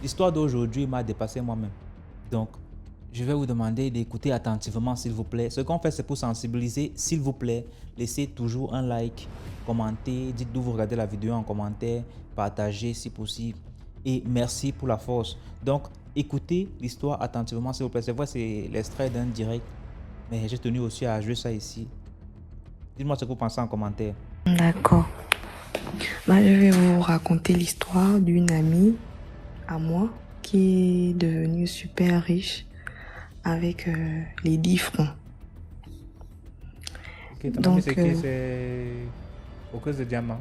L'histoire d'aujourd'hui m'a dépassé moi-même. Donc, je vais vous demander d'écouter attentivement, s'il vous plaît. Ce qu'on fait, c'est pour sensibiliser. S'il vous plaît, laissez toujours un like, commentez, dites d'où vous regardez la vidéo en commentaire, partagez si possible. Et merci pour la force. Donc, écoutez l'histoire attentivement, s'il vous plaît. C'est vrai, c'est l'extrait d'un direct, mais j'ai tenu aussi à jouer ça ici. Dites-moi ce que vous pensez en commentaire. D'accord. Bah, je vais vous raconter l'histoire d'une amie à moi qui est devenue super riche avec les 10 francs. Ok, ton ami, c'est Donc, qui? C'est au cause de diamant.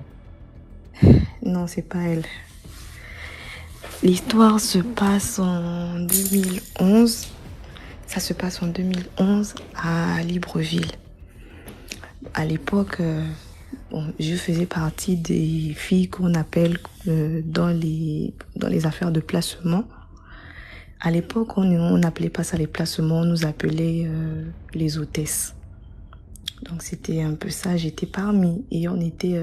non, c'est pas elle. L'histoire se passe en 2011. Ça se passe en 2011 à Libreville. À l'époque, je faisais partie des filles qu'on appelle dans les affaires de placement. À l'époque, on n'appelait pas ça les placements, on nous appelait les hôtesses. Donc c'était un peu ça, j'étais parmi et on était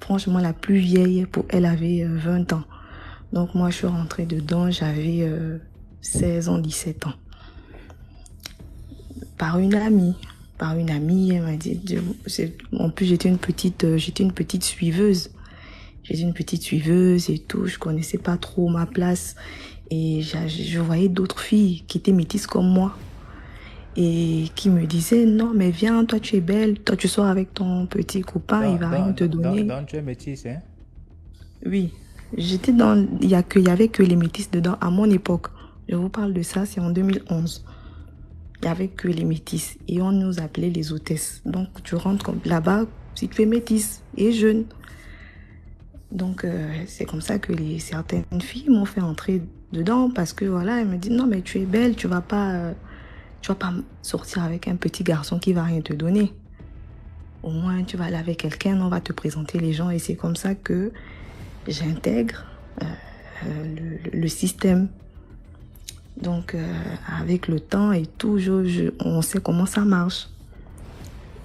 franchement la plus vieille, pour elle avait 20 ans. Donc moi je suis rentrée dedans, j'avais 16 ans, 17 ans. Par une amie, elle m'a dit, en plus j'étais une petite suiveuse. J'étais une petite suiveuse et tout, je connaissais pas trop ma place. Et je voyais d'autres filles qui étaient métisses comme moi et qui me disaient non mais viens, toi tu es belle, toi tu sors avec ton petit copain, il va rien te donner. Donc, tu es métisse, hein? Oui, j'étais dans, il y avait que les métisses dedans à mon époque. Je vous parle de ça, c'est en 2011. Il y avait que les métisses et on nous appelait les hôtesses. Donc tu rentres comme là-bas si tu es métisse et jeune. Donc c'est comme ça que certaines filles m'ont fait entrer dedans parce que voilà, elles me disent non mais tu es belle, tu vas pas sortir avec un petit garçon qui va rien te donner. Au moins tu vas aller avec quelqu'un, on va te présenter les gens et c'est comme ça que j'intègre le système. Donc avec le temps et tout, on sait comment ça marche.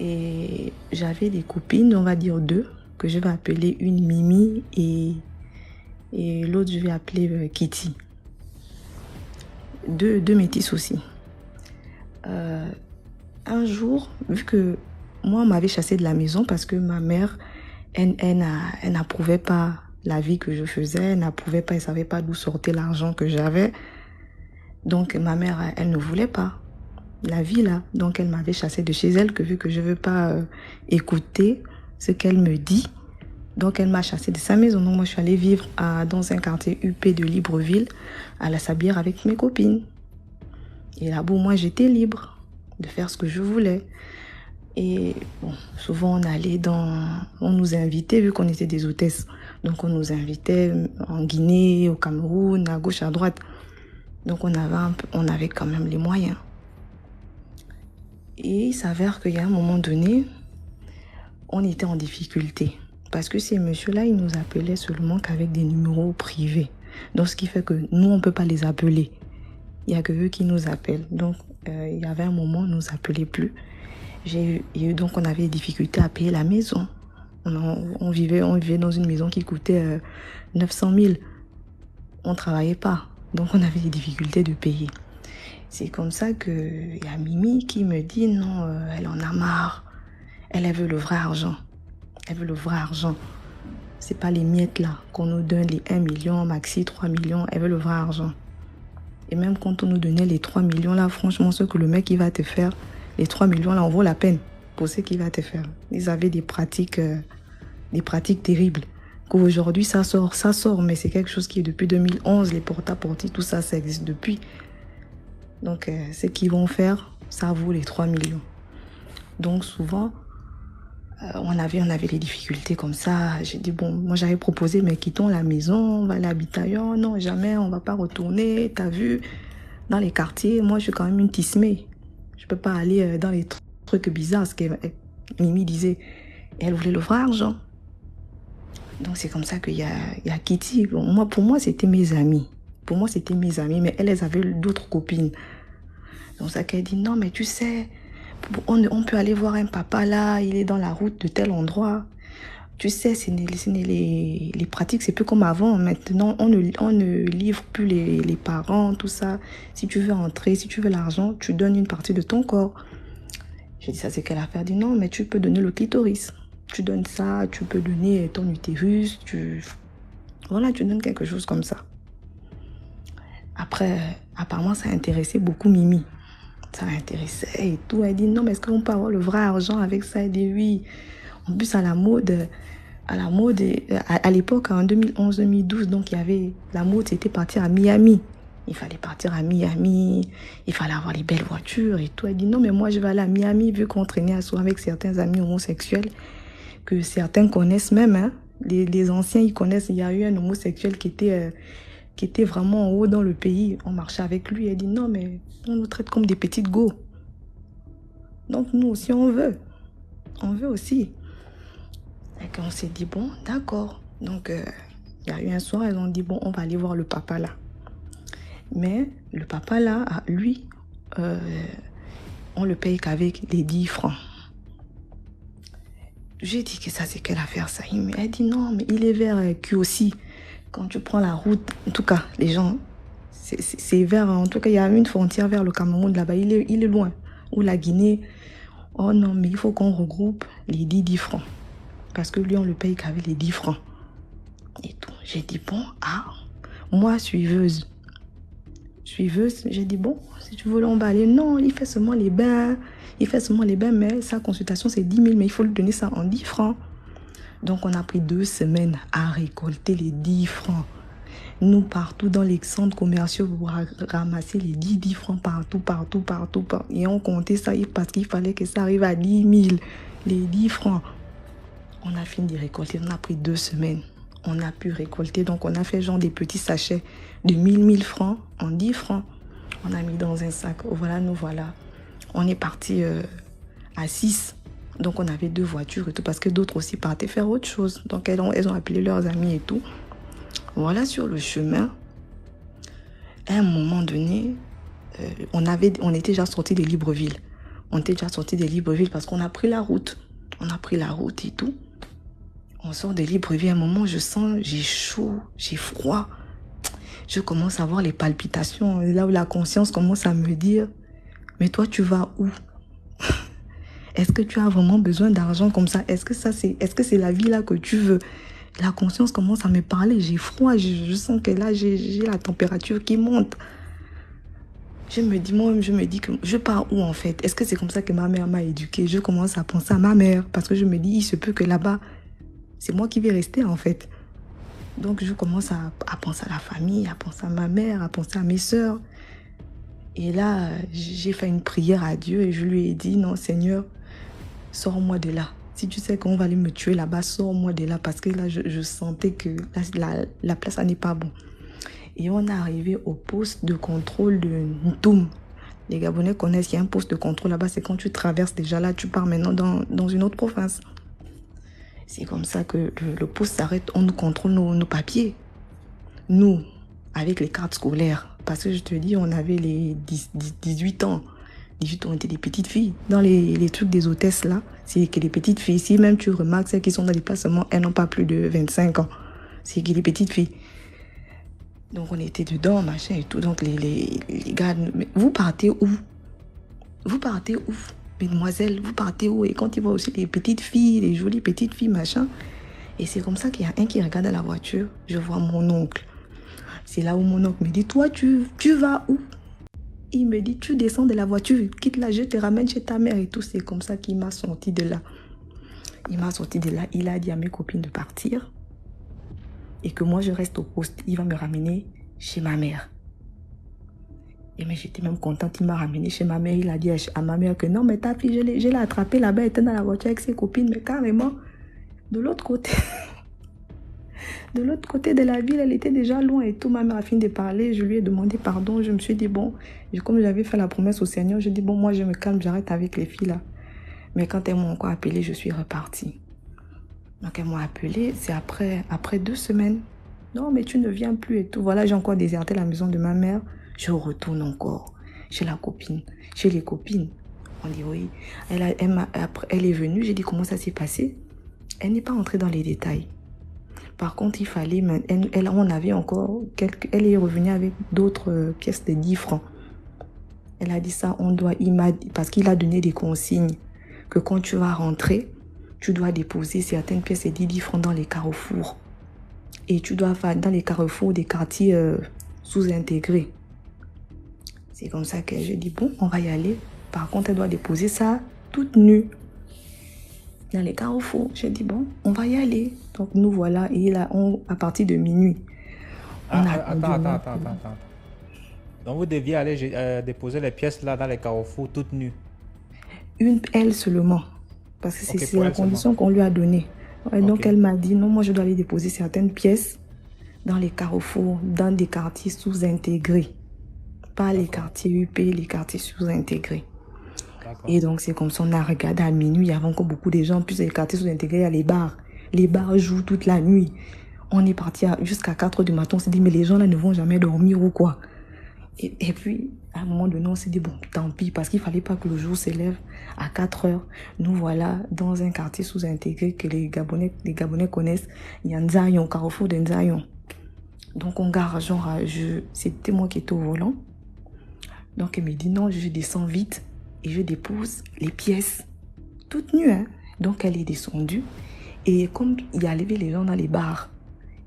Et j'avais des copines, on va dire deux, que je vais appeler une Mimi et l'autre je vais appeler Kitty. Deux métisses aussi. Un jour, vu que moi on m'avait chassée de la maison parce que ma mère, elle n'approuvait pas la vie que je faisais, elle n'approuvait pas, elle savait pas d'où sortait l'argent que j'avais. Donc ma mère, elle ne voulait pas la vie là. Donc elle m'avait chassée de chez elle, que vu que je veux pas écouter ce qu'elle me dit. Donc elle m'a chassée de sa maison. Donc moi je suis allée vivre dans un quartier UP de Libreville, à la Sablière avec mes copines. Et là-bas moi j'étais libre de faire ce que je voulais. Et bon, souvent on nous invitait, vu qu'on était des hôtesses. Donc on nous invitait en Guinée, au Cameroun, à gauche, à droite. Donc on avait quand même les moyens. Et il s'avère qu'il y a un moment donné, on était en difficulté. Parce que ces messieurs-là, ils nous appelaient seulement qu'avec des numéros privés. Donc ce qui fait que nous, on ne peut pas les appeler. Il n'y a que eux qui nous appellent. Donc il y avait un moment, on ne nous appelait plus. Donc on avait des difficultés à payer la maison. On vivait dans une maison qui coûtait 900 000. On ne travaillait pas. Donc on avait des difficultés de payer. C'est comme ça qu'il y a Mimi qui me dit non, elle en a marre. Elle veut le vrai argent. Elle veut le vrai argent. C'est pas les miettes là qu'on nous donne, les 1 million, maxi 3 millions. Elle veut le vrai argent. Et même quand on nous donnait les 3 millions là, franchement, ce que le mec il va te faire, les 3 millions là, on vaut la peine pour ce qu'il va te faire. Ils avaient des pratiques terribles. Qu'aujourd'hui ça sort, mais c'est quelque chose qui est depuis 2011, les porte-à-porte, tout ça, ça existe depuis. Donc, ce qu'ils vont faire, ça vaut les 3 millions. Donc, souvent, on avait des difficultés comme ça. J'ai dit, bon, moi j'avais proposé, mais quittons la maison, on va aller habiter ailleurs. Non, jamais, on va pas retourner. T'as vu, dans les quartiers, moi je suis quand même une tismée. Je peux pas aller dans les trucs bizarres, ce que Mimi disait. Elle voulait le vrai argent. Donc, c'est comme ça qu'il y a Kitty. Bon, pour moi, c'était mes amis. Pour moi, c'était mes amis, mais elles avaient d'autres copines. Donc, ça qu'elle dit, non, mais tu sais, on peut aller voir un papa là, il est dans la route de tel endroit. Tu sais, les pratiques, c'est plus comme avant. Maintenant, on ne livre plus les parents, tout ça. Si tu veux entrer, si tu veux l'argent, tu donnes une partie de ton corps. J'ai dit, ça c'est quelle affaire? Elle dit, non, mais tu peux donner le clitoris. Tu donnes ça, tu peux donner ton utérus, voilà, tu donnes quelque chose comme ça. Après, apparemment, ça intéressait beaucoup Mimi. Ça l'intéressait et tout. Elle dit, non, mais est-ce qu'on peut avoir le vrai argent avec ça? Elle dit, oui. En plus, à l'époque, en 2011-2012, donc la mode, c'était partir à Miami. Il fallait partir à Miami, il fallait avoir les belles voitures et tout. Elle dit, non, mais moi, je vais aller à Miami, vu qu'on traînait souvent avec certains amis homosexuels, que certains connaissent même, hein. Les anciens, ils connaissent. Il y a eu un homosexuel qui était vraiment en haut dans le pays. On marchait avec lui. Elle dit, non, mais on nous traite comme des petites go. Donc, nous aussi, on veut. On veut aussi. Et qu'on s'est dit, bon, d'accord. Donc, il y a eu un soir, elles ont dit, bon, on va aller voir le papa là. Mais le papa là, lui, on le paye qu'avec les 10 francs. J'ai dit que ça, c'est quelle affaire ça? Elle dit, non, mais il est vers QOC. Quand tu prends la route, en tout cas, les gens, c'est vers, en tout cas, il y a une frontière vers le Cameroun là-bas. Il est loin. Ou la Guinée. Oh non, mais il faut qu'on regroupe les 10 francs. Parce que lui, on le paye qu'avec les 10 francs. Et tout. J'ai dit, bon, moi, suiveuse, j'ai dit, bon, si tu veux, on va aller. Non, il fait seulement les bains. Mais sa consultation, c'est 10 000, mais il faut lui donner ça en 10 francs. Donc, on a pris 2 semaines à récolter les 10 francs. Nous, partout dans les centres commerciaux, pour ramasser les 10 francs partout. Et on comptait ça parce qu'il fallait que ça arrive à 10 000, les 10 francs. On a fini de récolter, on a pris 2 semaines. On a pu récolter, donc on a fait genre des petits sachets de 1000 francs en 10 francs. On a mis dans un sac. Voilà, nous voilà. On est parti à 6. Donc on avait 2 voitures et tout, parce que d'autres aussi partaient faire autre chose. Donc elles ont appelé leurs amis et tout. Voilà, sur le chemin, à un moment donné, on était déjà sortis de Libreville. Parce qu'on a pris la route. Et tout. On sort de Libreville, à un moment, je sens, j'ai chaud, j'ai froid. Je commence à avoir les palpitations, là où la conscience commence à me dire, mais toi, tu vas où? Est-ce que tu as vraiment besoin d'argent comme ça? Est-ce que c'est la vie là que tu veux? La conscience commence à me parler, j'ai froid, je sens que là, j'ai la température qui monte. Je me dis que je pars où en fait? Est-ce que c'est comme ça que ma mère m'a éduquée? Je commence à penser à ma mère, parce que je me dis, il se peut que là-bas, c'est moi qui vais rester en fait. Donc je commence à penser à la famille, à penser à ma mère, à penser à mes sœurs. Et là, j'ai fait une prière à Dieu et je lui ai dit, non Seigneur, sors-moi de là. Si tu sais qu'on va aller me tuer là-bas, sors-moi de là. Parce que là, je sentais que la place, ça n'est pas bon. Et on est arrivé au poste de contrôle de Ntoum. Les Gabonais connaissent, il y a un poste de contrôle là-bas. C'est quand tu traverses déjà là, tu pars maintenant dans une autre province. C'est comme ça que le poste s'arrête. On nous contrôle nos papiers. Nous, avec les cartes scolaires. Parce que je te dis, on avait les 18 ans. 18 ans, on était des petites filles. Dans les trucs des hôtesses là, c'est que les petites filles. Si même tu remarques celles qui sont dans les placements, elles n'ont pas plus de 25 ans. C'est que les petites filles. Donc on était dedans, machin et tout. Donc les gars, mais vous partez où? Mesdemoiselles, vous partez où? Et quand ils voient aussi les petites filles, les jolies petites filles, machin. Et c'est comme ça qu'il y a un qui regarde à la voiture. Je vois mon oncle. C'est là où mon oncle me dit, toi, tu vas où? Il me dit, tu descends de la voiture, quitte là, je te ramène chez ta mère et tout. C'est comme ça qu'il m'a sorti de là. Il a dit à mes copines de partir. Et que moi, je reste au poste. Il va me ramener chez ma mère. Et mais j'étais même contente. Il m'a ramené chez ma mère. Il a dit à ma mère que non, mais ta fille, je l'ai attrapée là-bas. Elle était dans la voiture avec ses copines. Mais carrément, de l'autre côté... De l'autre côté de la ville, elle était déjà loin et tout. Ma mère a fini de parler. Je lui ai demandé pardon. Je me suis dit, bon, comme j'avais fait la promesse au Seigneur, je dis, bon, moi, je me calme, j'arrête avec les filles là. Mais quand elles m'ont encore appelé, je suis repartie. Donc, elles m'ont appelé. C'est après 2 semaines. Non, mais tu ne viens plus et tout. Voilà, j'ai encore déserté la maison de ma mère. Je retourne encore chez les copines. On dit oui. Elle est venue. J'ai dit, comment ça s'est passé? Elle n'est pas entrée dans les détails. Par contre, il fallait, on avait encore elle est revenue avec d'autres pièces de 10 francs. Elle a dit ça, parce qu'il a donné des consignes que quand tu vas rentrer, tu dois déposer certaines pièces de 10 francs dans les carrefours. Et tu dois faire dans les carrefours des quartiers sous-intégrés. C'est comme ça que j'ai dit, bon, on va y aller. Par contre, elle doit déposer ça toute nue dans les carrefours. J'ai dit, bon, on va y aller. Donc, nous voilà. Et là, à partir de minuit, Attends. Donc, vous deviez aller déposer les pièces là dans les carrefours toutes nues. Elle seulement. Parce que c'est la condition qu'on lui a donnée. Ouais, donc, elle m'a dit, non, moi, je dois aller déposer certaines pièces dans les carrefours, dans des quartiers sous-intégrés. Pas les quartiers UP, les quartiers sous-intégrés. Et donc, c'est comme ça, on a regardé à minuit, il y avait encore beaucoup de gens. Puis, les quartiers sous-intégrés, il y a les bars. Les bars jouent toute la nuit. On est parti jusqu'à 4 h du matin. On s'est dit, mais les gens là ne vont jamais dormir ou quoi? Et puis, à un moment donné, on s'est dit, bon, tant pis, parce qu'il ne fallait pas que le jour s'élève à 4 h. Nous voilà dans un quartier sous-intégré que les Gabonais connaissent. Il y a Nzayon, carrefour de Nzayon. Donc, on gare, genre, c'était moi qui étais au volant. Donc, elle me dit, non, je descends vite et je dépose les pièces toutes nues. Hein. Donc, elle est descendue. Et comme il y a levé les gens dans les bars,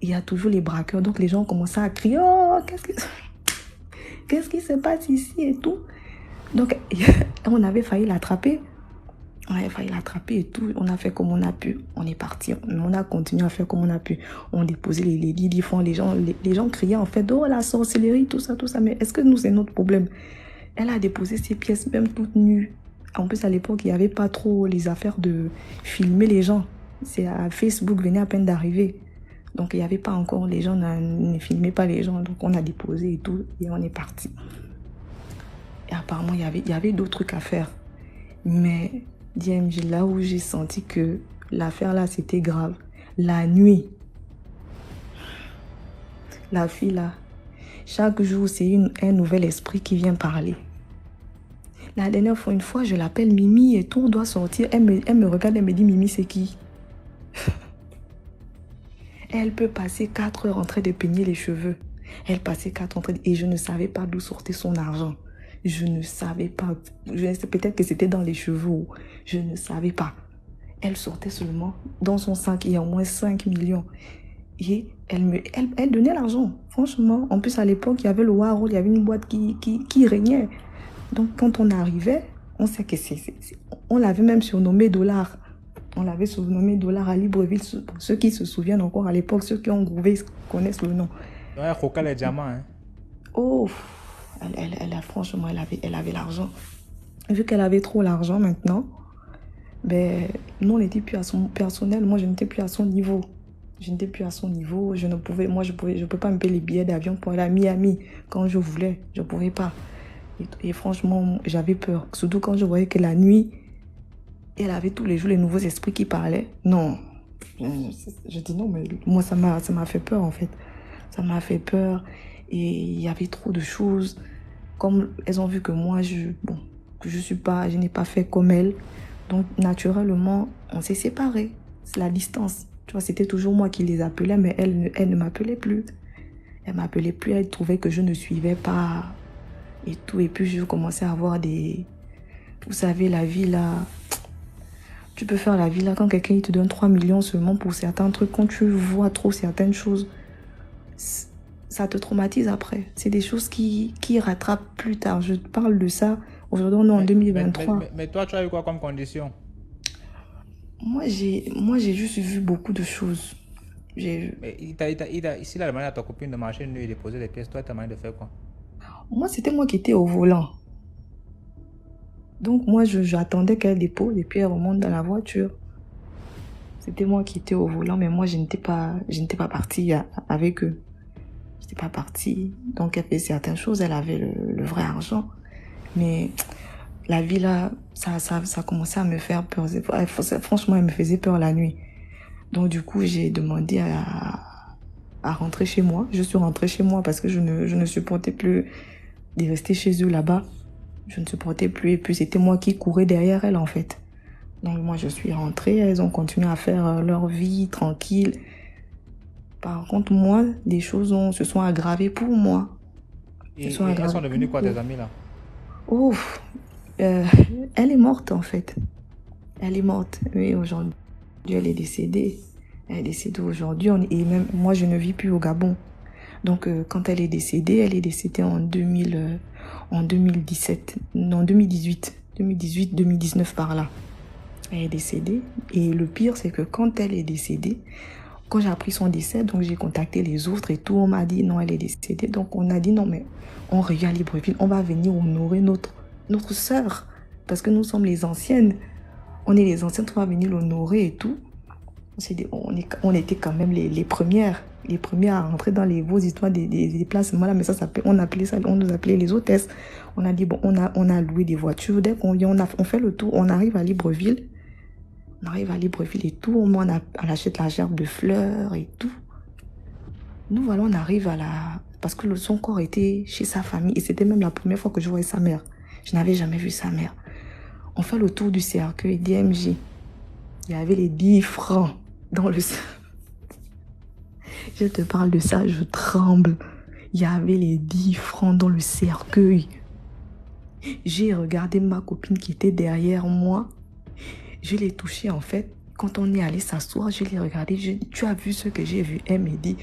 il y a toujours les braqueurs. Donc, les gens ont commencé à crier, oh, qu'est-ce qui se passe ici et tout. Donc, on avait failli l'attraper. Et tout. On a fait comme on a pu. On est parti. On a continué à faire comme on a pu. On déposait les 10 francs. Les gens criaient en fait, oh, la sorcellerie, tout ça. Mais est-ce que nous, c'est notre problème? Elle a déposé ses pièces même toutes nues. En plus, à l'époque, il n'y avait pas trop les affaires de filmer les gens. C'est à Facebook venait à peine d'arriver. Donc, il n'y avait pas encore, les gens ne filmaient pas les gens. Donc, on a déposé et tout, et on est parti. Et apparemment, il y avait d'autres trucs à faire. Mais, DMJ, là où j'ai senti que l'affaire là, c'était grave. La nuit, la fille là, chaque jour, c'est un nouvel esprit qui vient parler. La dernière fois, une fois, je l'appelle Mimi et tout, on doit sortir. Elle me regarde, elle me dit, Mimi, c'est qui? Elle peut passer 4 heures en train de peigner les cheveux. Elle passait 4 heures en train et je ne savais pas d'où sortait son argent. Je ne savais pas. Peut-être que c'était dans les cheveux. Je ne savais pas. Elle sortait seulement. Dans son sac, il y a au moins 5 millions. Et elle donnait l'argent. Franchement, en plus à l'époque, il y avait le Waro, il y avait une boîte qui régnait. Donc quand on arrivait, on sait que on l'avait même surnommé Dollar. On l'avait surnommé Dollar à Libreville. Pour ceux qui se souviennent encore à l'époque, ceux qui ont grouvé connaissent le nom. Ouais, Roca les diamants. Hein. Oh, franchement, elle avait l'argent. Vu qu'elle avait trop l'argent maintenant, ben, nous on n'était plus à son personnel. Moi, je n'étais plus à son niveau. Je peux pas me payer les billets d'avion pour aller à Miami quand je voulais. Je pouvais pas. Et franchement, j'avais peur. Surtout quand je voyais que la nuit, elle avait tous les jours les nouveaux esprits qui parlaient. Non. Je dis non, mais moi, ça m'a fait peur, en fait. Ça m'a fait peur. Et il y avait trop de choses. Comme elles ont vu que moi, je n'ai pas fait comme elle. Donc, naturellement, on s'est séparés. C'est la distance. Tu vois, c'était toujours moi qui les appelais, mais elle ne m'appelait plus. Elle m'appelait plus, elle trouvait que je ne suivais pas et tout. Et puis, je commençais à avoir des... Vous savez, la vie là... Tu peux faire la vie là quand quelqu'un il te donne 3 millions seulement pour certains trucs. Quand tu vois trop certaines choses, ça te traumatise après. C'est des choses qui rattrapent plus tard. Je parle de ça. Aujourd'hui, on est en 2023. Mais toi, tu as eu quoi comme condition? Moi, j'ai juste vu beaucoup de choses. Mais ici, il a demandé à ta copine de marcher une nuit et de poser des pièces. Toi, tu as demandé de faire quoi? Moi, c'était moi qui étais au volant. Donc, moi, j'attendais qu'elle dépose et puis elle remonte dans la voiture. C'était moi qui étais au volant, mais moi, je n'étais pas partie avec eux. Je n'étais pas partie. Donc, elle faisait certaines choses. Elle avait le vrai argent. Mais la vie, là, ça commençait à me faire peur. Franchement, elle me faisait peur la nuit. Donc, du coup, j'ai demandé à rentrer chez moi. Je suis rentrée chez moi parce que je ne supportais plus de rester chez eux là-bas. Je ne supportais plus. Et puis, c'était moi qui courais derrière elle, en fait. Donc moi, je suis rentrée, elles ont continué à faire leur vie tranquille. Par contre, moi, des choses se sont aggravées pour moi. Elles sont Et elles sont aggravées devenues quoi, tes pour... amies là? Ouf, euh, elle est morte en fait. Elle est morte. Oui, aujourd'hui, elle est décédée. Elle est décédée aujourd'hui. Et même moi, je ne vis plus au Gabon. Donc, quand elle est décédée en 2017, non, 2019 par là. Elle est décédée. Et le pire, c'est que quand elle est décédée, quand j'ai appris son décès, donc j'ai contacté les autres et tout, on m'a dit non, elle est décédée. Donc, on a dit non, mais on revient à Libreville, on va venir honorer notre sœur. Parce que nous sommes les anciennes. On est les anciennes, on va venir l'honorer et tout. On était quand même les premières à rentrer dans vos histoires des placements là, mais ça s'appelle, on nous appelait les hôtesses. On a dit bon, on a loué des voitures. Dès qu'on vient, on fait le tour, on arrive à Libreville. On arrive à Libreville et tout, on achète la gerbe de fleurs et tout. Nous voilà, on arrive parce que son corps était chez sa famille et c'était même la première fois que je voyais sa mère. Je n'avais jamais vu sa mère. On fait le tour du cercueil DMJ. Il y avait les 10 francs dans le... Je te parle de ça, je tremble. Il y avait les 10 francs dans le cercueil. J'ai regardé ma copine qui était derrière moi. Je l'ai touchée en fait. Quand on est allé s'asseoir, je l'ai regardée. Tu as vu ce que j'ai vu? Elle me dit...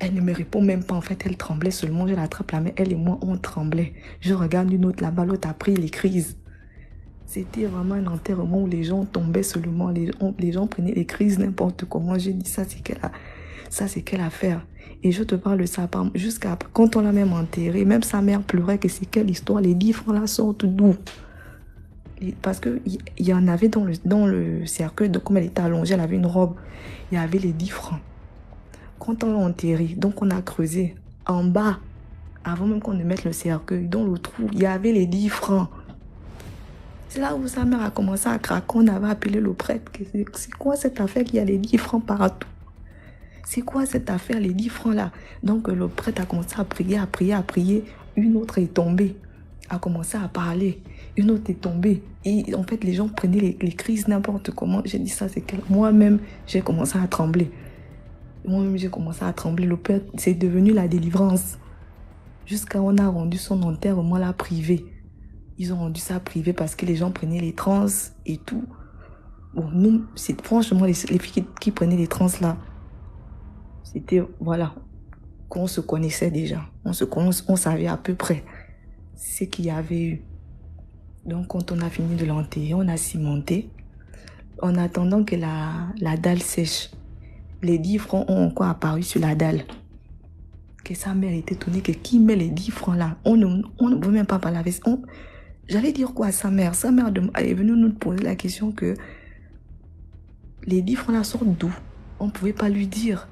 Elle ne me répond même pas. En fait, elle tremblait seulement. Je l'attrape la main. Elle et moi, on tremblait. Je regarde une autre là-bas. L'autre a pris les crises. C'était vraiment un enterrement où les gens tombaient seulement. Les gens prenaient les crises n'importe comment. J'ai dit ça, c'est quelle affaire. Et je te parle de ça jusqu'à quand on l'a même enterré. Même sa mère pleurait que c'est quelle histoire. Les 10 francs là sortent d'où? Parce qu'il y en avait dans le cercueil. Donc, comme elle était allongée, elle avait une robe. Il y avait les 10 francs. Quand on l'a enterré, donc on a creusé en bas, avant même qu'on ne mette le cercueil, dans le trou, il y avait les 10 francs. C'est là où sa mère a commencé à craquer. On avait appelé le prêtre. C'est quoi cette affaire qu'il y a les 10 francs partout? C'est quoi cette affaire, les 10 francs là? Donc le prêtre a commencé à prier. Une autre est tombée, a commencé à parler. Une autre est tombée. Et en fait, les gens prenaient les crises n'importe comment. J'ai dit ça, c'est que moi-même, j'ai commencé à trembler. Moi-même, j'ai commencé à trembler. Le père, c'est devenu la délivrance. Jusqu'à on a rendu son enterrement là privé. Ils ont rendu ça privé parce que les gens prenaient les trans et tout. Bon, nous, c'est franchement les filles qui prenaient les trans là. C'était, voilà, qu'on se connaissait déjà. On savait à peu près ce qu'il y avait eu. Donc, quand on a fini de l'enterrer, on a cimenté. En attendant que la dalle sèche, les 10 francs ont encore apparu sur la dalle. Que sa mère était étonnée que qui met les 10 francs là? On ne veut même pas parler avec... J'allais dire quoi à sa mère? Sa mère est venue nous poser la question que les 10 francs là sortent d'où? On ne pouvait pas lui dire.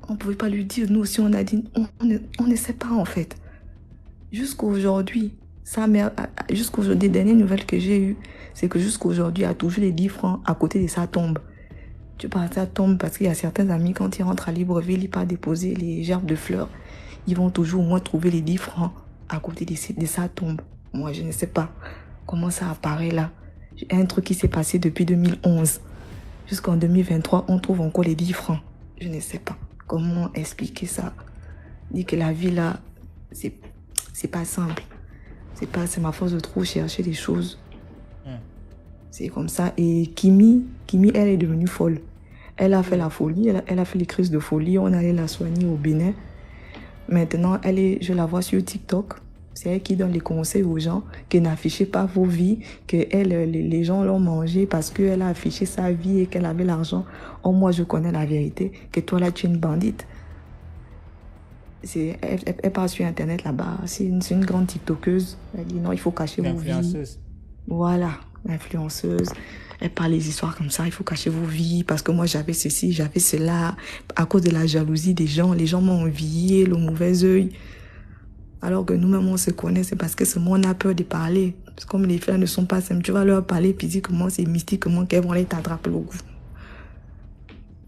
On ne pouvait pas lui dire. Nous aussi, on a dit, on ne sait pas en fait. Jusqu'aujourd'hui, sa mère, jusqu'aujourd'hui, les dernières nouvelles que j'ai eues, c'est que jusqu'aujourd'hui, elle a toujours les 10 francs à côté de sa tombe. Tu parles de sa tombe parce qu'il y a certains amis, quand ils rentrent à Libreville, ils partent déposer les gerbes de fleurs. Ils vont toujours au moins trouver les 10 francs à côté de sa tombe. Moi, je ne sais pas comment ça apparaît là. Un truc qui s'est passé depuis 2011. Jusqu'en 2023, on trouve encore les 10 francs. Je ne sais pas comment expliquer ça. Dire que la vie là, c'est pas simple. C'est ma force de trop chercher des choses. C'est comme ça. Et Kimi, elle est devenue folle. Elle a fait la folie, elle a fait les crises de folie. On allait la soigner au Bénin. Maintenant, je la vois sur TikTok. C'est elle qui donne les conseils aux gens, que n'affichez pas vos vies, que les gens l'ont mangé parce qu'elle a affiché sa vie et qu'elle avait l'argent. Oh, moi, je connais la vérité, que toi, là, tu es une bandite. Elle part sur Internet là-bas. C'est une grande TikTokeuse. Elle dit non, il faut cacher vos vies. Voilà, influenceuse. Elle parle des histoires comme ça, il faut cacher vos vies parce que moi j'avais ceci, j'avais cela. À cause de la jalousie des gens, les gens m'ont envié, le mauvais œil. Alors que nous-mêmes on se connaît, c'est parce que seulement on a peur de parler. Parce que comme les frères ne sont pas simples, tu vas leur parler physiquement, c'est mystiquement qu'elles vont aller t'attraper le goût.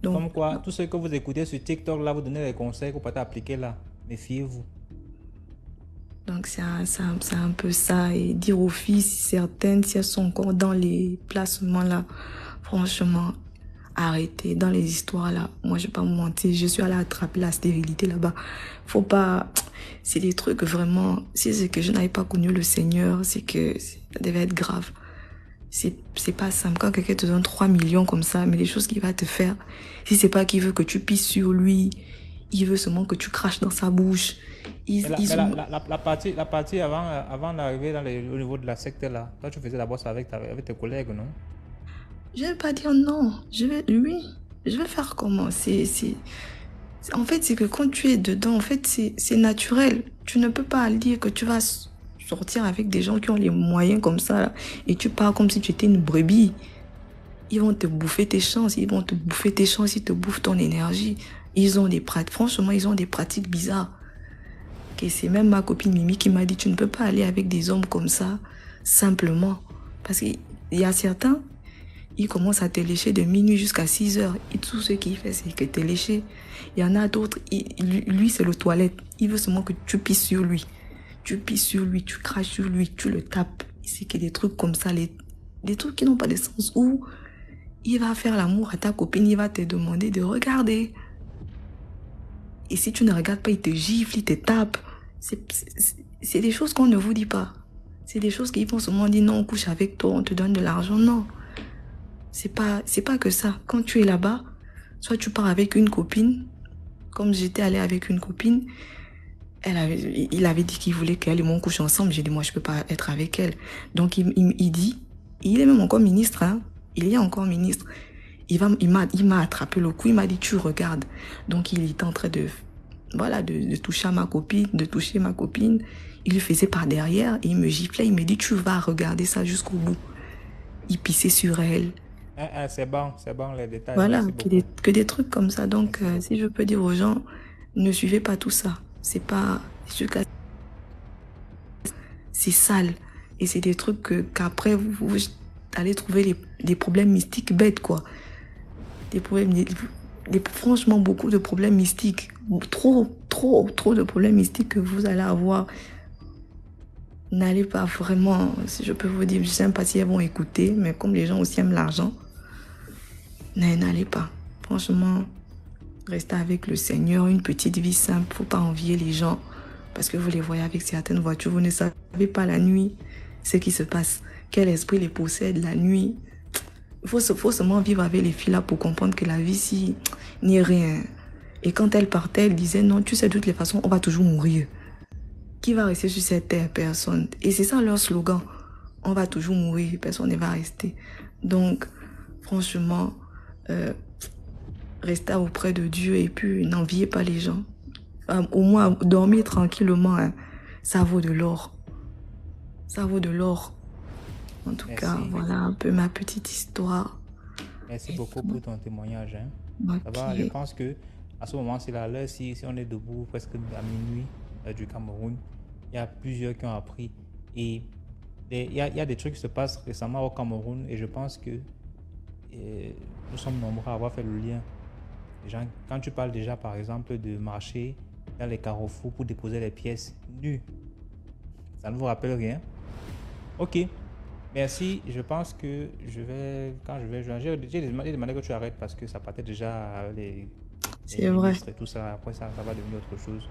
Donc, comme quoi, tout ce que vous écoutez sur TikTok là, vous donnez des conseils que vous pouvez appliquer là. Méfiez-vous. Donc c'est un peu ça. Et dire aux filles, si certaines, si elles sont encore dans les placements là, franchement, arrêtez. Dans les histoires là, moi je vais pas me mentir, je suis allée attraper la stérilité là-bas. Faut pas... C'est des trucs vraiment... Si c'est que je n'avais pas connu le Seigneur, c'est que ça devait être grave. C'est pas simple. Quand quelqu'un te donne 3 millions comme ça, mais les choses qu'il va te faire, si c'est pas qu'il veut que tu pisses sur lui, il veut seulement que tu craches dans sa bouche. La partie avant d'arriver au niveau de la secte là, toi tu faisais d'abord ça avec tes collègues, non? Je vais pas dire non. Oui, je vais faire comment? En fait, c'est que quand tu es dedans, en fait, c'est naturel. Tu ne peux pas dire que tu vas sortir avec des gens qui ont les moyens comme ça, là, et tu pars comme si tu étais une brebis. Ils vont te bouffer tes chances, ils te bouffent ton énergie. Franchement, ils ont des pratiques bizarres. Et c'est même ma copine Mimi qui m'a dit, tu ne peux pas aller avec des hommes comme ça, simplement. Parce qu'il y a certains, ils commencent à te lécher de minuit jusqu'à 6 heures. Et tout ce qu'il fait, c'est que te lécher. Il y en a d'autres, lui, c'est le toilette. Il veut seulement que tu pisses sur lui. Tu pisses sur lui, tu craches sur lui, tu le tapes. C'est que des trucs comme ça, des trucs qui n'ont pas de sens. Où il va faire l'amour à ta copine, il va te demander de regarder. Et si tu ne regardes pas, il te gifle, il te tape. C'est des choses qu'on ne vous dit pas. C'est des choses qu'ils vont seulement dire, non, on couche avec toi, on te donne de l'argent. Non. C'est pas que ça. Quand tu es là-bas, soit tu pars avec une copine, comme j'étais allée avec une copine, il avait dit qu'il voulait qu'elle et moi on couche ensemble. J'ai dit, moi, je peux pas être avec elle. Donc, il dit, il est même encore ministre, hein. Il est encore ministre. Il m'a attrapé le cou, il m'a dit, tu regardes. Donc, il était en train de toucher ma copine. Il le faisait par derrière et il me giflait. Il me dit, tu vas regarder ça jusqu'au bout. Il pissait sur elle. C'est bon les détails. Voilà, que des trucs comme ça. Donc, si je peux dire aux gens, ne suivez pas tout ça. C'est sale. Et c'est des trucs qu'après, vous allez trouver des problèmes mystiques bêtes, quoi. Franchement, beaucoup de problèmes mystiques. Trop de problèmes mystiques que vous allez avoir. N'allez pas vraiment, si je peux vous dire, je ne sais pas si elles vont écouter, mais comme les gens aussi aiment l'argent, n'allez pas. Franchement, restez avec le Seigneur, une petite vie simple. Faut pas envier les gens parce que vous les voyez avec certaines voitures. Vous ne savez pas la nuit ce qui se passe. Quel esprit les possède la nuit. Il faut seulement vivre avec les filles là pour comprendre que la vie ici n'est rien. Et quand elle partait, elle disait non, tu sais, de toutes les façons, on va toujours mourir. Qui va rester sur cette terre? Personne. Et c'est ça leur slogan. On va toujours mourir, personne ne va rester. Donc, franchement, restez auprès de Dieu et puis n'enviez pas les gens. Au moins, dormir tranquillement, hein, ça vaut de l'or. Ça vaut de l'or. En tout cas, voilà un peu ma petite histoire. Merci beaucoup pour ton témoignage. Hein. Okay. Ça va, je pense que à ce moment-ci, là, si on est debout presque à minuit du Cameroun, il y a plusieurs qui ont appris. Et il y a des trucs qui se passent récemment au Cameroun et je pense que nous sommes nombreux à avoir fait le lien. Gens, quand tu parles déjà, par exemple, de marcher dans les carrefours pour déposer les pièces nues, ça ne vous rappelle rien? Ok. Merci, je pense que j'ai demandé que tu arrêtes parce que ça partait déjà les ministres et tout ça. Après ça va devenir autre chose.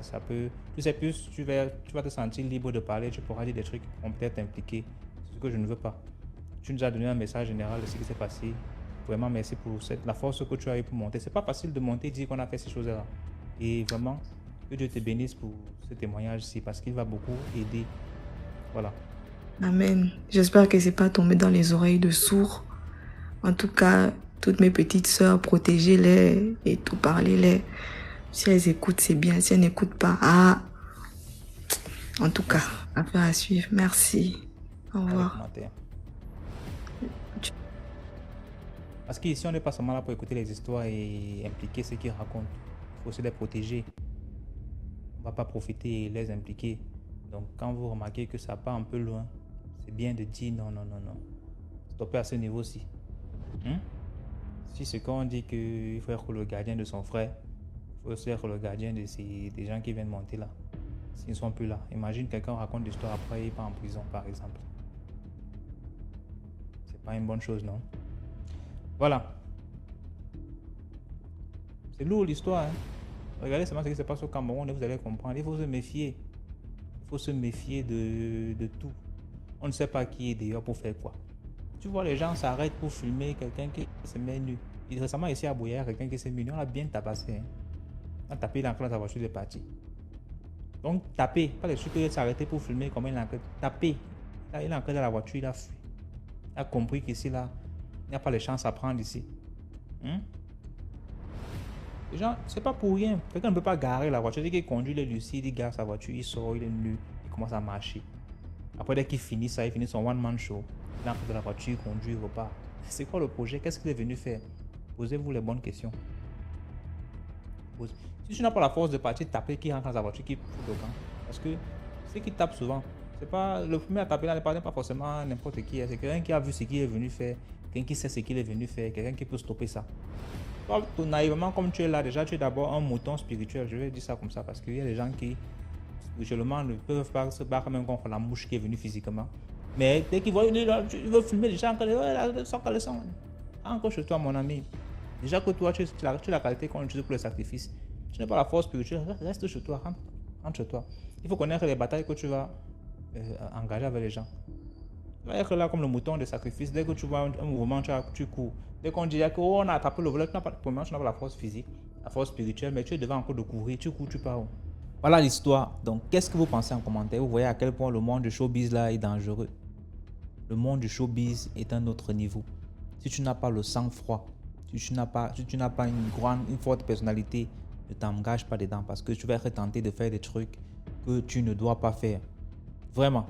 Ça peut, tu sais plus, tu vas te sentir libre de parler, tu pourras dire des trucs qui vont peut-être t'impliquer. C'est ce que je ne veux pas. Tu nous as donné un message général de ce qui s'est passé. Vraiment merci pour la force que tu as eu pour monter. C'est pas facile de monter et dire qu'on a fait ces choses-là. Et vraiment, que Dieu te bénisse pour ce témoignage-ci parce qu'il va beaucoup aider. Voilà. Amen. J'espère que c'est pas tombé dans les oreilles de sourds. En tout cas, toutes mes petites sœurs, protégez-les et tout, parlez-les. Si elles écoutent, c'est bien. Si elles n'écoutent pas, en tout cas, affaire à suivre. Merci. Au revoir. Parce qu'ici, on n'est pas seulement là pour écouter les histoires et impliquer ceux qui racontent. Il faut aussi les protéger. On ne va pas profiter et les impliquer. Donc, quand vous remarquez que ça part un peu loin, c'est bien de dire non. Stopper à ce niveau-ci. Si c'est quand on dit qu'il faut être le gardien de son frère, il faut aussi être le gardien des gens qui viennent monter là. s'ils ne sont plus là. Imagine quelqu'un raconte l'histoire après il part en prison, par exemple. C'est pas une bonne chose, non? Voilà. C'est lourd l'histoire. Hein? Regardez seulement ce qui se passe au Cameroun et vous allez comprendre. Il faut se méfier. Il faut se méfier de tout. On ne sait pas qui est dehors pour faire quoi. Tu vois, les gens s'arrêtent pour filmer quelqu'un qui se met nu. Et récemment, ici à Bouillard, quelqu'un qui s'est mis nu, on l'a bien tabassé. Hein? On a tapé l'encre dans sa voiture, il est parti. Donc, taper, pas les trucs que s'arrêter pour filmer comme il a tapé. Il a entré dans la voiture, il a fui. Il a compris qu'ici, là, il n'y a pas de chance à prendre ici. Les gens, c'est pas pour rien. Quelqu'un ne peut pas garer la voiture. Dès qu'il conduit, il est lucide, il gare sa voiture, il sort, il est nu, il commence à marcher. Après, dès qu'il finit ça, il finit son one-man show. Il entre dans la voiture, il conduit, il repart. C'est quoi le projet? Qu'est-ce qu'il est venu faire? Posez-vous les bonnes questions. Si tu n'as pas la force de partir taper, qui rentre dans sa voiture, qui fout le camp. Parce que ceux qui tapent souvent, c'est pas le premier à taper là, n'est pas forcément n'importe qui. C'est quelqu'un qui a vu ce qu'il est venu faire, quelqu'un qui sait ce qu'il est venu faire, quelqu'un qui peut stopper ça. Toi, tout naïvement, comme tu es là, déjà, tu es d'abord un mouton spirituel. Je vais dire ça comme ça parce qu'il y a des gens qui, spirituellement, ne peuvent pas se battre même contre la mouche qui est venue physiquement. Mais dès qu'ils voient, ils veulent filmer les gens, encore chez toi, mon ami. Déjà que toi, tu as la qualité qu'on utilise pour le sacrifice. Tu n'as pas la force spirituelle, reste chez toi, rentre chez toi. Il faut connaître les batailles que tu vas engager avec les gens. Tu vas être là comme le mouton de sacrifice. Dès que tu vois un mouvement, tu cours. Dès qu'on dit qu'on a attrapé le volet, tu n'as pas la force physique, la force spirituelle, mais tu es devant encore de courir, tu cours, tu pars. Voilà l'histoire. Donc, qu'est-ce que vous pensez en commentaire? Vous voyez à quel point le monde du showbiz là est dangereux. Le monde du showbiz est un autre niveau. Si tu n'as pas le sang-froid, si tu n'as pas une forte personnalité, ne t'engage pas dedans parce que tu vas être tenté de faire des trucs que tu ne dois pas faire. Vraiment.